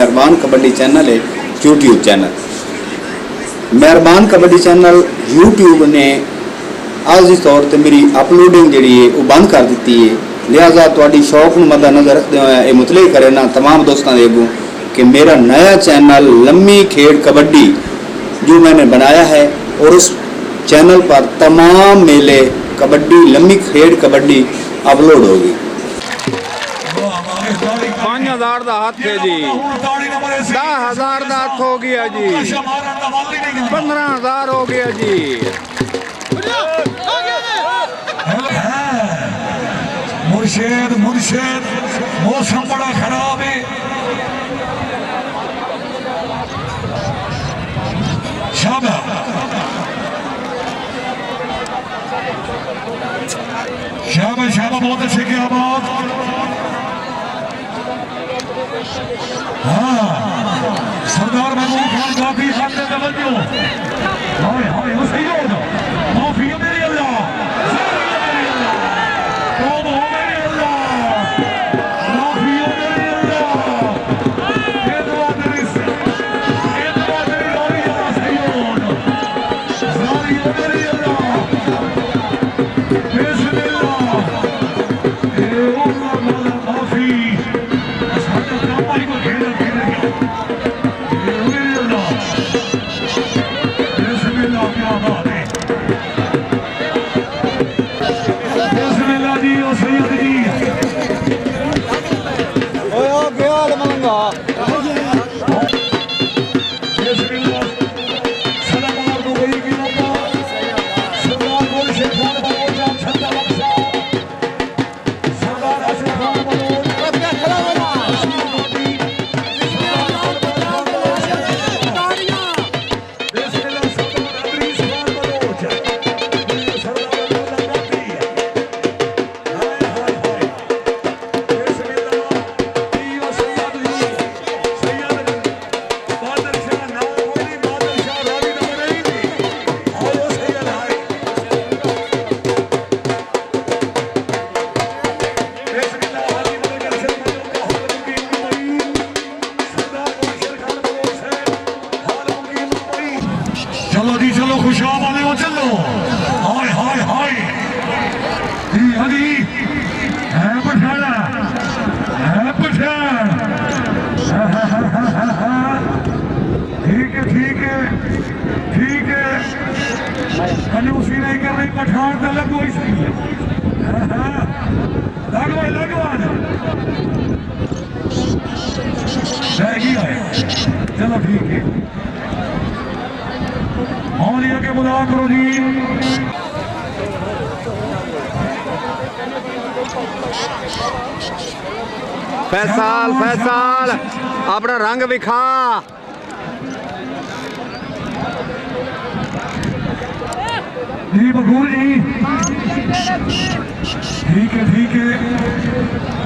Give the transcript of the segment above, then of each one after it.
मेहरबान कबड्डी चैनल है YouTube channel. मेहरबान कबड्डी चैनल यूट्यूब ने आज के तौर पर मेरी अपलोडिंग जी है वो बंद कर दी है। लिहाजा थोड़ी शौक को मद्देनजर रखते हुए ये मुतलक करना तमाम दोस्तों के अगों कि मेरा नया चैनल लम्मी खेड कबड्डी जो मैंने बनाया है और उस चैनल पर तमाम मेले कबड्डी लम्मी खेड कबड्डी अपलोड होगी। 5000 का हाथ है जी, 10,000 का हाथ हो गया जी, 15,000 हो गया जी। मुर्शिद मुर्शिद मौसम बड़ा खराब है। शाबाश शाबाश शाबाश, बहुत अच्छे की आवाज। हाँ सरदार महमूद खान काफी सामने तवज्जो। हाय हाय वो सही हो जाओ, माफी है मेरी अल्लाह, तौबा हो मेरी अल्लाह, माफी है मेरी अल्लाह, ये दुआ तेरी जारी है, सही हो जाओ, जारी है मेरी अल्लाह, बिस्मिल्लाह, ये अल्लाह माफी साਡਾ ਕੰਮ ਵਾਲੀ ਕੋ ਖੇਡ ਗਿਆ। ਇਹ ਮੇਰੀ अल्लाह, बिस्मिल्लाह, क्या बात है, बिस्मिल्लाह जी। ओ सैयद जी ओए गया मलंगा, बिस्मिल्लाह, सलाम अलैकुम भाई की नंबर सरदार गोल शेख खान बलोच जान छंदा बख्शा, सरदार अशरफ खान बलोच चलो जी, चलो खुशाब वाले हो, चलो। हाय हाय हाय जी, हरी है पठाना, है पठान। ठीक है ठीक है ठीक है, कंजूसी नहीं कर रही, पठान तो लगो ही सही है। लगवा लगवा रहेगी है, चलो ठीक है। मौलिया के बुला करो जी। फैसल फैसल अपना रंग विखा। जी बगूर जी, ठीक है ठीक है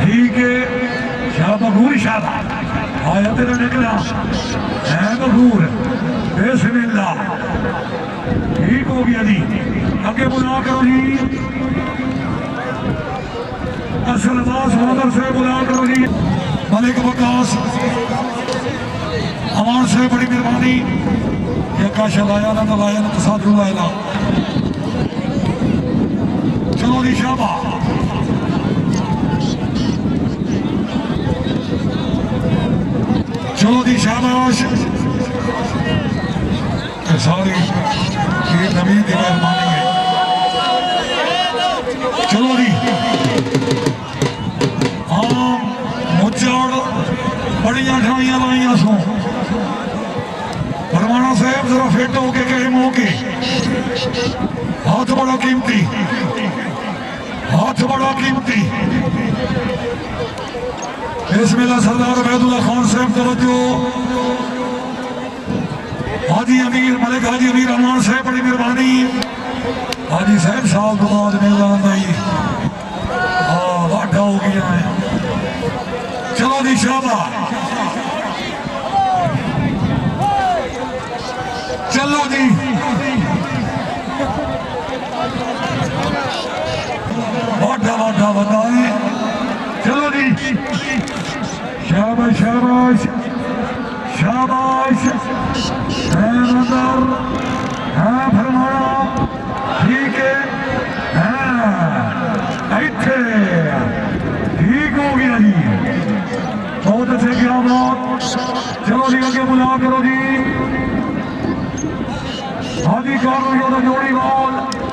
ठीक है, शाह बगूर शाह आया तेरा निकला है बगूर, बिस्मिल्लाह, ठीक हो गया जी। आगे बुला करो जी, असल अब्बास मोहम्मद से बुला करो जी। मलिक वकास अमान से बड़ी मेहरबानी, ये काशा लाया ना तो लाया ना तो साधु लाया। चलो जी शाबाश, चलो जी शाबाश, सारी ये नबी की मेहरबानी है। चलो जी, हाँ मुझाड़ बड़िया ठाइया लाइया सो, परवाना साहब जरा फिट होके कहे मुँह के, हाथ बड़ा कीमती, हाथ बड़ा कीमती। बिस्मिल्लाह, सरदार अबैदुल्लाह खान साहब तवज्जो। हाजी अमीर मलिक हाजी अमीर अमान साहब बड़ी मेहरबानी। हाजी साहब साल तो बाद मेला आंदा ही, हाँ वाढा हो गया है। चलो जी शाबाश, चलो जी, वाढा वाढा वाढा है। चलो जी शाबाश शाबाश, शाबाश है मंदर है फरमाना ठीक है इत्थे ठीक हो गया जी बहुत अच्छे क्या बात चलो जी आगे बुला करो जी हाजी कार जोड़ी बॉल